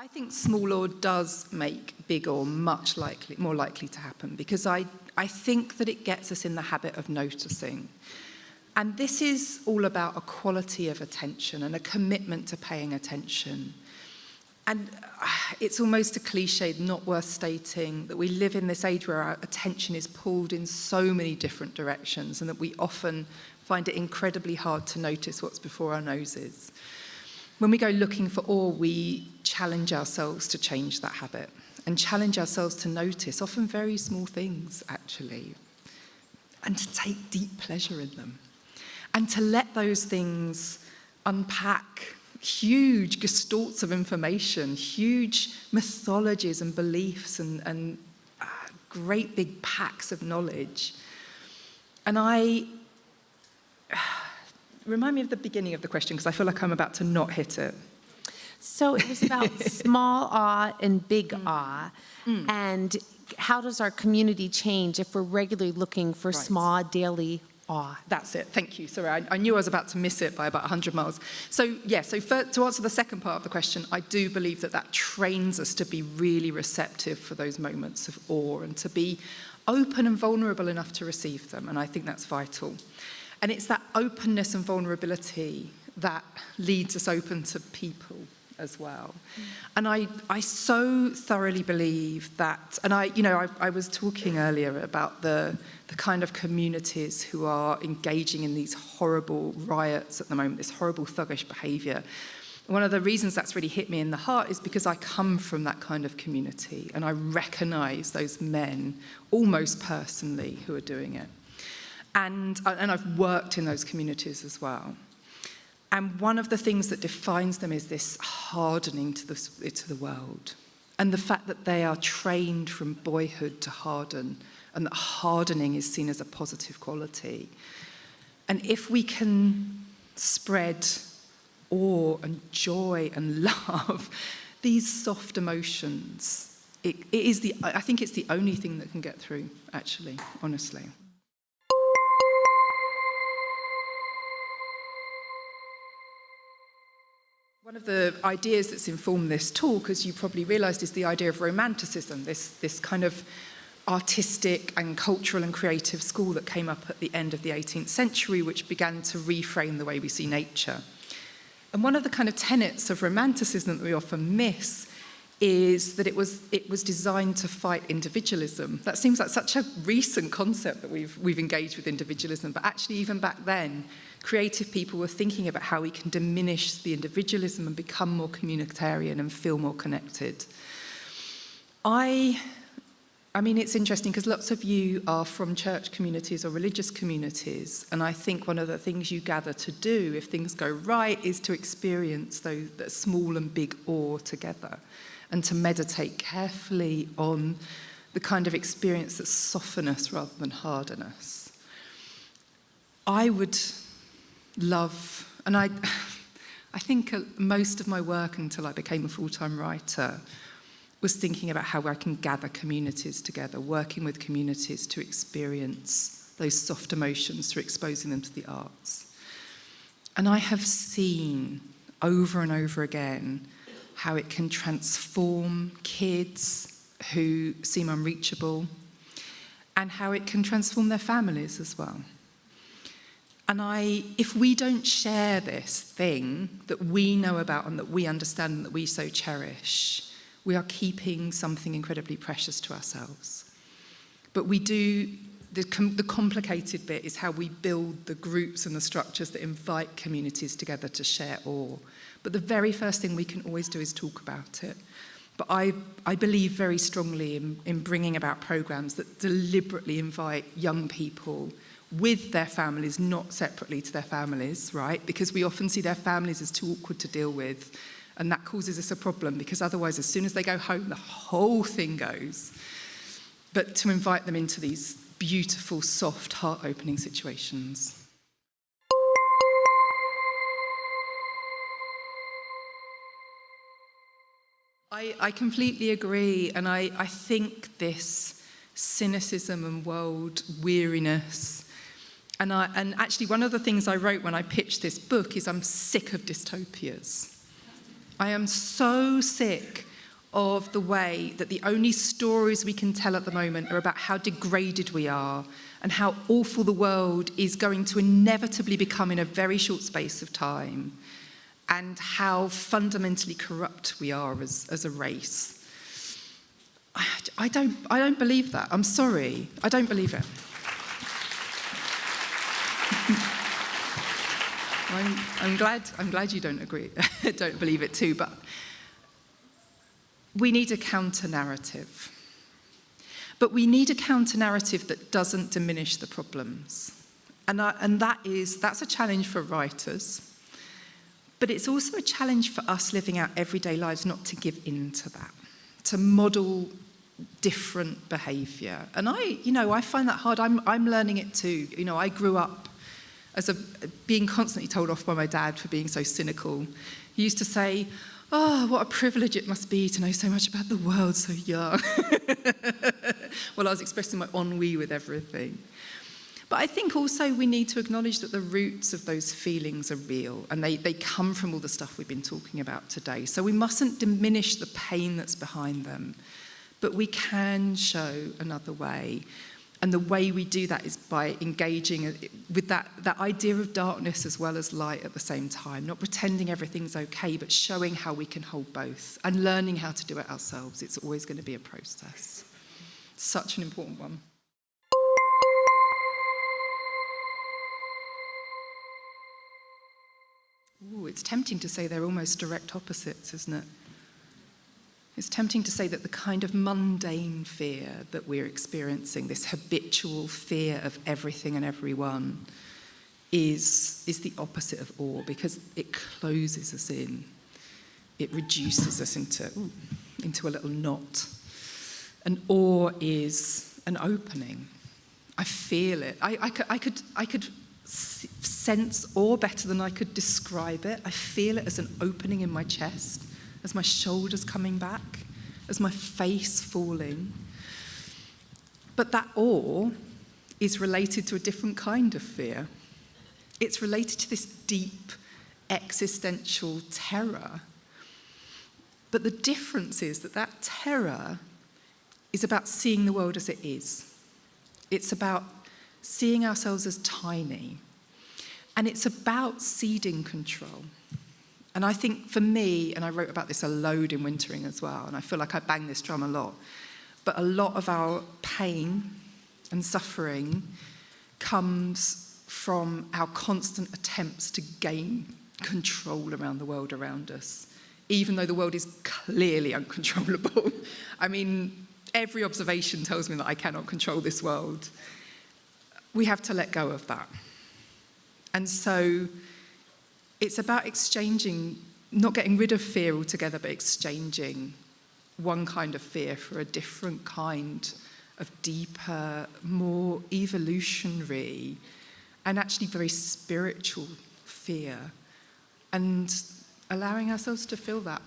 I think small awe does make big awe more likely to happen, because I think that it gets us in the habit of noticing. And this is all about a quality of attention and a commitment to paying attention. And it's almost a cliche, not worth stating, that we live in this age where our attention is pulled in so many different directions, and that we often find it incredibly hard to notice what's before our noses. When we go looking for awe, we challenge ourselves to change that habit and challenge ourselves to notice often very small things, actually, and to take deep pleasure in them, and to let those things unpack huge gestalts of information, huge mythologies and beliefs and great big packs of knowledge. And remind me of the beginning of the question, because I feel like I'm about to not hit it. So it was about small awe and big awe. And how does our community change if we're regularly looking for small daily awe? That's it. Thank you. Sorry, I knew I was about to miss it by about 100 miles. So yeah, to answer the second part of the question, I do believe that trains us to be really receptive for those moments of awe and to be open and vulnerable enough to receive them. And I think that's vital. And it's that openness and vulnerability that leads us open to people as well. And I so thoroughly believe that, and I was talking earlier about the kind of communities who are engaging in these horrible riots at the moment, this horrible thuggish behaviour. One of the reasons that's really hit me in the heart is because I come from that kind of community, and I recognise those men almost personally who are doing it. And I've worked in those communities as well. And one of the things that defines them is this hardening to the world, and the fact that they are trained from boyhood to harden, and that hardening is seen as a positive quality. And if we can spread awe and joy and love, these soft emotions, I think it's the only thing that can get through, actually, honestly. One of the ideas that's informed this talk, as you probably realised, is the idea of romanticism, this kind of artistic and cultural and creative school that came up at the end of the 18th century, which began to reframe the way we see nature. And one of the kind of tenets of romanticism that we often miss is that it was designed to fight individualism. That seems like such a recent concept that we've engaged with individualism, but actually even back then, creative people were thinking about how we can diminish the individualism and become more communitarian and feel more connected. I mean, it's interesting because lots of you are from church communities or religious communities, and I think one of the things you gather to do if things go right is to experience that small and big awe together, and to meditate carefully on the kind of experience that soften us rather than harden us. I would love, and I think most of my work until I became a full-time writer was thinking about how I can gather communities together, working with communities to experience those soft emotions through exposing them to the arts. And I have seen over and over again how it can transform kids who seem unreachable, and how it can transform their families as well. And if we don't share this thing that we know about and that we understand and that we so cherish, we are keeping something incredibly precious to ourselves. But we do, the complicated bit is how we build the groups and the structures that invite communities together to share awe. But the very first thing we can always do is talk about it. But I believe very strongly in bringing about programs that deliberately invite young people with their families, not separately to their families, right? Because we often see their families as too awkward to deal with. And that causes us a problem, because otherwise, as soon as they go home, the whole thing goes. But to invite them into these beautiful, soft, heart-opening situations. I completely agree, and I think this cynicism and world weariness, and actually one of the things I wrote when I pitched this book is I'm sick of dystopias. I am so sick of the way that the only stories we can tell at the moment are about how degraded we are and how awful the world is going to inevitably become in a very short space of time, and how fundamentally corrupt we are as a race. I don't believe that. I'm sorry. I don't believe it. I'm glad you don't agree. Don't believe it too, but we need a counter-narrative. But we need a counter-narrative that doesn't diminish the problems. And that's a challenge for writers. But it's also a challenge for us living out everyday lives not to give in to that, to model different behaviour. And I find that hard. I'm learning it too. I grew up being constantly told off by my dad for being so cynical. He used to say, "Oh, what a privilege it must be to know so much about the world so young." Well, I was expressing my ennui with everything. But I think also we need to acknowledge that the roots of those feelings are real, and they come from all the stuff we've been talking about today. So we mustn't diminish the pain that's behind them, but we can show another way. And the way we do that is by engaging with that idea of darkness as well as light at the same time, not pretending everything's okay, but showing how we can hold both and learning how to do it ourselves. It's always going to be a process. Such an important one. Ooh, it's tempting to say they're almost direct opposites, isn't it? It's tempting to say that the kind of mundane fear that we're experiencing, this habitual fear of everything and everyone, is the opposite of awe, because it closes us in. It reduces us into a little knot. And awe is an opening. I feel it. I could sense awe better than I could describe it. I feel it as an opening in my chest, as my shoulders coming back, as my face falling. But that awe is related to a different kind of fear. It's related to this deep existential terror. But the difference is that terror is about seeing the world as it is. It's about seeing ourselves as tiny. And it's about ceding control. And I think for me, and I wrote about this a load in Wintering as well, and I feel like I bang this drum a lot, but a lot of our pain and suffering comes from our constant attempts to gain control around the world around us, even though the world is clearly uncontrollable. I mean, every observation tells me that I cannot control this world. We have to let go of that. And so it's about exchanging, not getting rid of fear altogether, but exchanging one kind of fear for a different kind of deeper, more evolutionary, and actually very spiritual fear. And allowing ourselves to feel that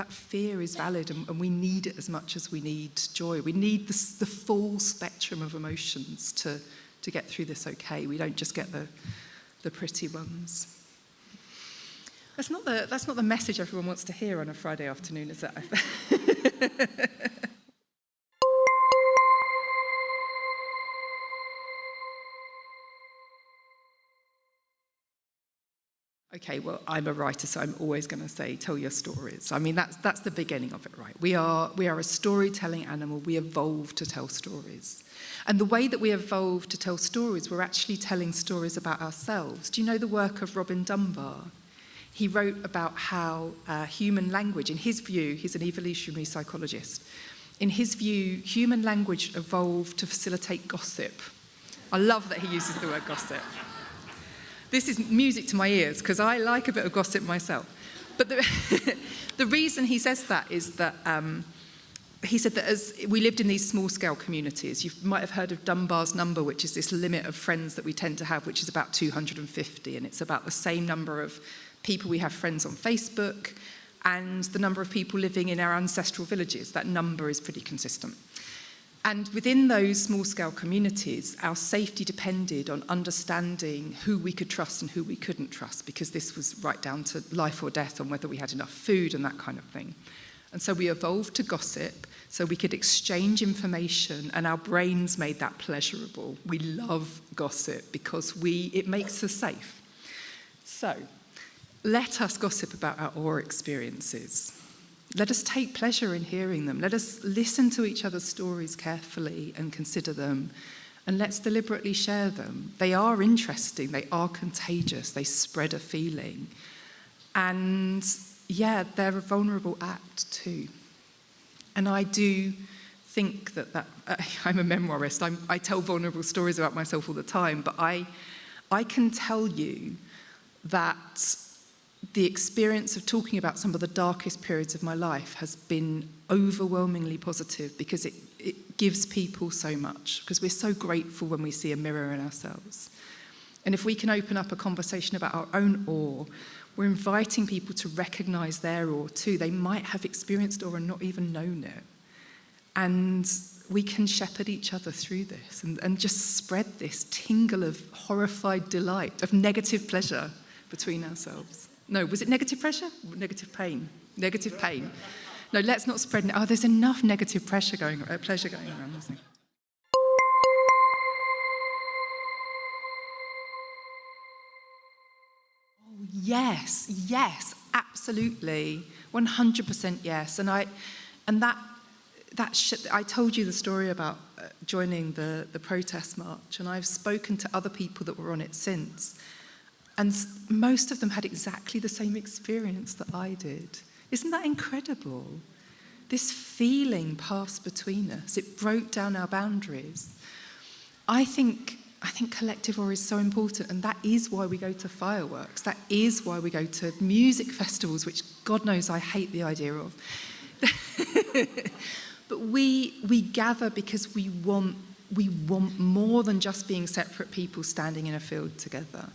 fear is valid, and we need it as much as we need joy. We need the full spectrum of emotions to get through this okay. We don't just get the pretty ones. That's not the message everyone wants to hear on a Friday afternoon, is it? Okay, well, I'm a writer, so I'm always going to say, tell your stories. I mean, that's the beginning of it, right? We are a storytelling animal. We evolved to tell stories. And the way that we evolved to tell stories, we're actually telling stories about ourselves. Do you know the work of Robin Dunbar? He wrote about how human language, in his view, he's an evolutionary psychologist, in his view, human language evolved to facilitate gossip. I love that he uses the word gossip. This is music to my ears, because I like a bit of gossip myself. But the reason he says that is that he said that as we lived in these small-scale communities, you might have heard of Dunbar's number, which is this limit of friends that we tend to have, which is about 250, and it's about the same number of people we have friends on Facebook and the number of people living in our ancestral villages. That number is pretty consistent. And within those small-scale communities, our safety depended on understanding who we could trust and who we couldn't trust, because this was right down to life or death on whether we had enough food and that kind of thing. And so we evolved to gossip so we could exchange information, and our brains made that pleasurable. We love gossip because it makes us safe. So let us gossip about our awe experiences. Let us take pleasure in hearing them. Let us listen to each other's stories carefully and consider them. And let's deliberately share them. They are interesting. They are contagious. They spread a feeling. And yeah, they're a vulnerable act too. And I do think that I'm a memoirist. I tell vulnerable stories about myself all the time, but I can tell you that the experience of talking about some of the darkest periods of my life has been overwhelmingly positive, because it gives people so much, because we're so grateful when we see a mirror in ourselves. And if we can open up a conversation about our own awe, we're inviting people to recognize their awe too. They might have experienced awe and not even known it. And we can shepherd each other through this and just spread this tingle of horrified delight, of negative pleasure between ourselves. No, was it negative pressure? Negative pain. Negative pain. No, let's not spread it. Oh, there's enough negative pleasure going around, isn't there? Oh, yes, absolutely. 100% yes. And I told you the story about joining the protest march, and I've spoken to other people that were on it since. And most of them had exactly the same experience that I did. Isn't that incredible? This feeling passed between us. It broke down our boundaries. I think collective awe is so important, and that is why we go to fireworks. That is why we go to music festivals, which God knows I hate the idea of. But we gather because we want more than just being separate people standing in a field together.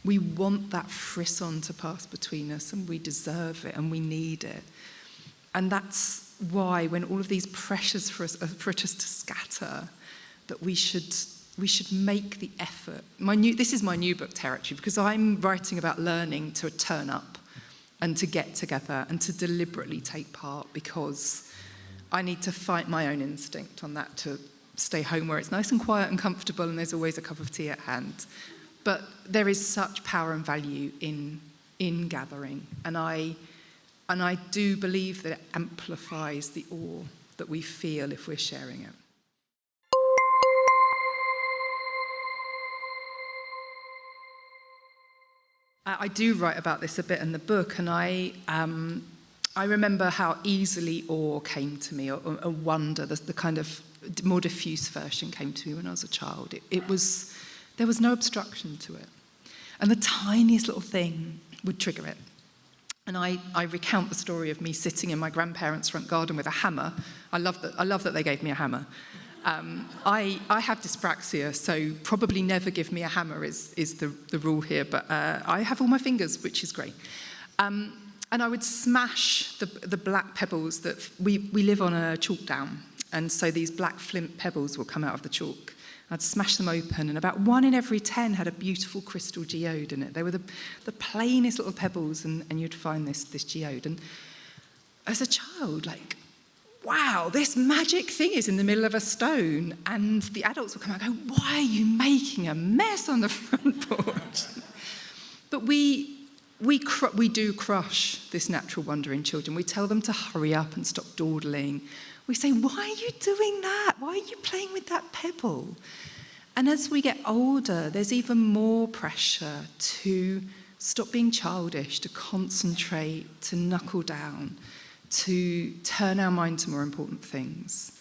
We want that frisson to pass between us, and we deserve it, and we need it. And that's why, when all of these pressures for us to scatter, that we should make the effort. This is my new book territory, because I'm writing about learning to turn up and to get together and to deliberately take part, because I need to fight my own instinct on that, to stay home where it's nice and quiet and comfortable and there's always a cup of tea at hand. But there is such power and value in gathering, and I do believe that it amplifies the awe that we feel if we're sharing it. I do write about this a bit in the book, and I remember how easily awe came to me, or a wonder, the kind of more diffuse version came to me when I was a child. There was no obstruction to it. And the tiniest little thing would trigger it. And I recount the story of me sitting in my grandparents' front garden with a hammer. I love that they gave me a hammer. I have dyspraxia, so probably never give me a hammer is the rule here, but I have all my fingers, which is great. And I would smash the black pebbles that we live on a chalk down, and so these black flint pebbles will come out of the chalk. I'd smash them open, and about 1 in every 10 had a beautiful crystal geode in it. They were the plainest little pebbles, and you'd find this geode. And as a child, like, wow, this magic thing is in the middle of a stone, and the adults would come out and go, why are you making a mess on the front porch? But we do crush this natural wonder in children. We tell them to hurry up and stop dawdling. We say, why are you doing that? Why are you playing with that pebble? And as we get older, there's even more pressure to stop being childish, to concentrate, to knuckle down, to turn our mind to more important things.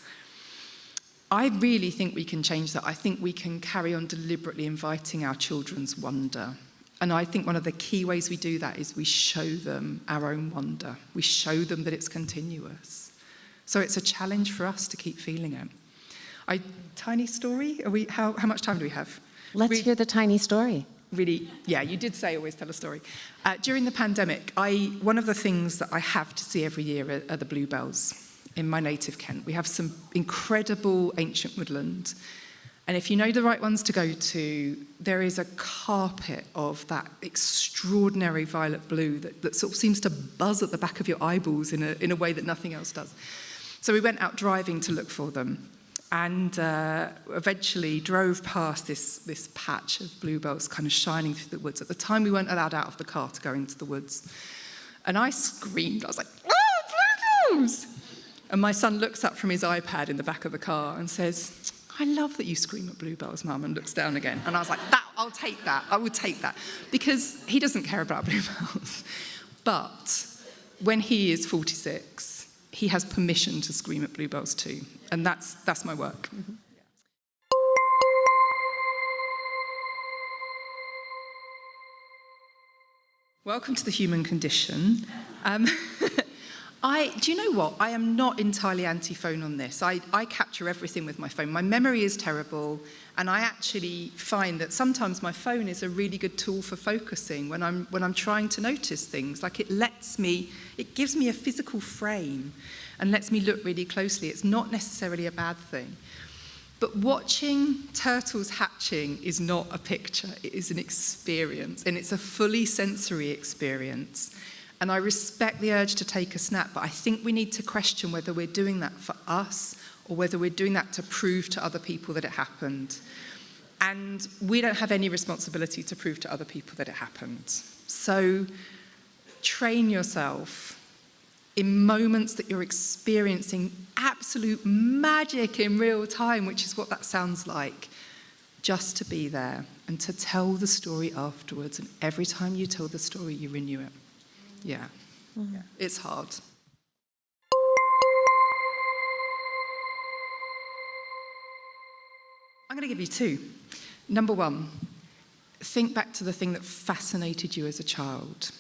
I really think we can change that. I think we can carry on deliberately inviting our children's wonder. And I think one of the key ways we do that is we show them our own wonder. We show them that it's continuous. So it's a challenge for us to keep feeling it. Tiny story? How much time do we have? Let's hear the tiny story. Really, yeah, you did say always tell a story. During the pandemic, one of the things that I have to see every year are the bluebells in my native Kent. We have some incredible ancient woodland, And if you know the right ones to go to, there is a carpet of that extraordinary violet blue that sort of seems to buzz at the back of your eyeballs in a way that nothing else does. So we went out driving to look for them, and eventually drove past this patch of bluebells kind of shining through the woods. At the time, we weren't allowed out of the car to go into the woods. And I screamed. I was like, "Oh, bluebells!" And my son looks up from his iPad in the back of the car and says, "I love that you scream at bluebells, Mum," and looks down again. And I was like, I'll take that. I would take that. Because he doesn't care about bluebells. But when he is 46, he has permission to scream at bluebells too. And that's my work. Mm-hmm. Welcome to the human condition. Do you know what? I am not entirely anti-phone on this. I capture everything with my phone. My memory is terrible, and I actually find that sometimes my phone is a really good tool for focusing when I'm trying to notice things. Like it gives me a physical frame and lets me look really closely. It's not necessarily a bad thing. But watching turtles hatching is not a picture, it is an experience, and it's a fully sensory experience. And I respect the urge to take a snap, but I think we need to question whether we're doing that for us or whether we're doing that to prove to other people that it happened. And we don't have any responsibility to prove to other people that it happened. So train yourself in moments that you're experiencing absolute magic in real time, which is what that sounds like, just to be there and to tell the story afterwards. And every time you tell the story, you renew it. Yeah. Mm-hmm. Yeah. It's hard. I'm going to give you two. Number one, think back to the thing that fascinated you as a child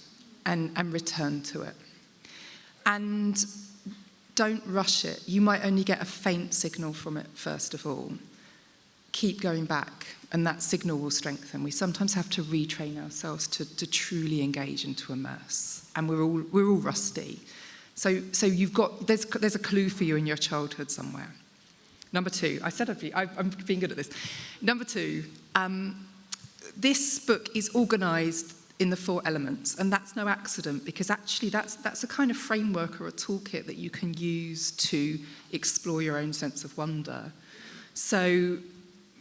and return to it. And don't rush it. You might only get a faint signal from it, first of all. Keep going back, and that signal will strengthen. We sometimes have to retrain ourselves to truly engage and to immerse. And we're all rusty. So there's a clue for you in your childhood somewhere. Number two, I'm being good at this. Number two, this book is organised in the 4 elements, and that's no accident, because actually that's a kind of framework or a toolkit that you can use to explore your own sense of wonder. So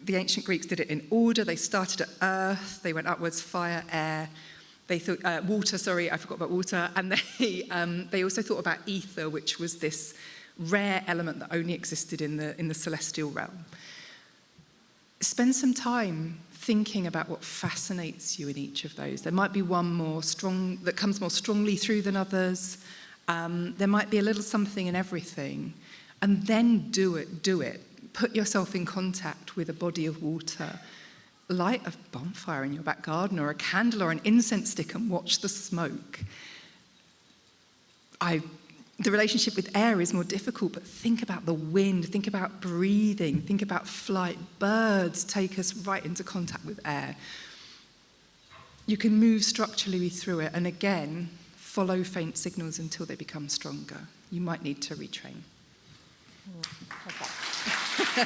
the ancient Greeks did it in order. They started at earth, they went upwards, fire, air, water, I forgot about water, and they also thought about ether, which was this rare element that only existed in the celestial realm. Spend some time thinking about what fascinates you in each of those. There might be one more strong that comes more strongly through than others. There might be a little something in everything. And then do it. Put yourself in contact with a body of water. Light a bonfire in your back garden or a candle or an incense stick and watch the smoke. The relationship with air is more difficult, but think about the wind, think about breathing, think about flight. Birds take us right into contact with air. You can move structurally through it, and again, follow faint signals until they become stronger. You might need to retrain. Okay.